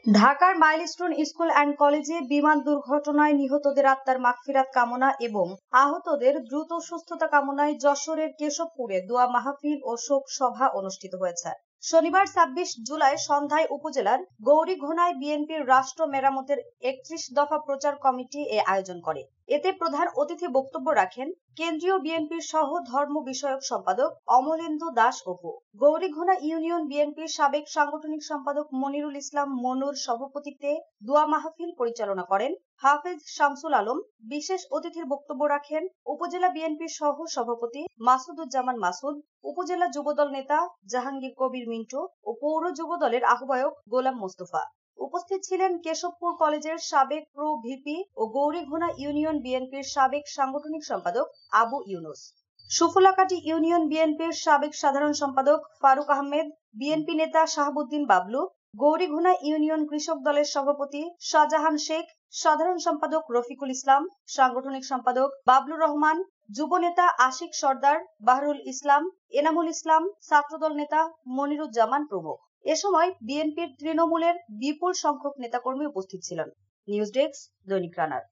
ঢাকার milestone school and কলেজে বিমান দুর্ঘটনায় নিহতদের আত্মার মাগফিরাত কামনা এবং আহতদের দ্রুত সুস্থতা কামনায় যশোরের কেশবপুরে দোয়া মাহফিল ও শোক সভা অনুষ্ঠিত হয়েছে। শনিবার ২৬ জুলাই সন্ধ্যায় উপজেলার গৌরীঘোনায় বিএনপির রাষ্ট্র মেরামতের ৩১ দফা প্রচার কমিটি এ আয়োজন করে। এতে প্রধান অতিথি বক্তব্য রাখেন কেন্দ্রীয় বিএনপির সহ ধর্ম বিষয়ক সম্পাদক অমলেন্দু দাস অপু। গৌরীঘোনা ইউনিয়ন বিএনপির সাবেক সাংগঠনিক সম্পাদক মনিরুল ইসলাম মনুর সভাপতিত্বে দোয়া মাহফিল পরিচালনা করেন হাফেজ শামসুল আলম। বিশেষ অতিথির বক্তব্য রাখেন উপজেলা বিএনপির সহ সভাপতি মাসুদুজ্জামান মাসুদ, উপজেলা যুবদল নেতা জাহাঙ্গীর কবির মিন্টু ও পৌর যুবদলের আহ্বায়ক গোলাম মোস্তফা। উপস্থিত ছিলেন কেশবপুর কলেজের সাবেক প্রো ভিপি ও গৌরীঘোনা ইউনিয়ন বিএনপির সাবেক সাংগঠনিক সম্পাদক আবু ইউনুস, সুফলাকাটি ইউনিয়ন বিএনপির সাবেক সাধারণ সম্পাদক ফারুক আহমেদ, বিএনপি নেতা শাহাবুদ্দিন বাবলু, গৌরীঘোনা ইউনিয়ন কৃষক দলের সভাপতি শাহজাহান শেখ, সাধারণ সম্পাদক রফিকুল ইসলাম, সাংগঠনিক সম্পাদক বাবলুর রহমান, যুব নেতা আশিক সর্দার, বাহরুল ইসলাম, এনামুল ইসলাম, ছাত্রদল নেতা মনিরুজ্জামান প্রমুখ। এ সময় বিএনপির তৃণমূলের বিপুল সংখ্যক নেতাকর্মী উপস্থিত ছিলেন। নিউজ ডেস্ক, দৈনিক রানার।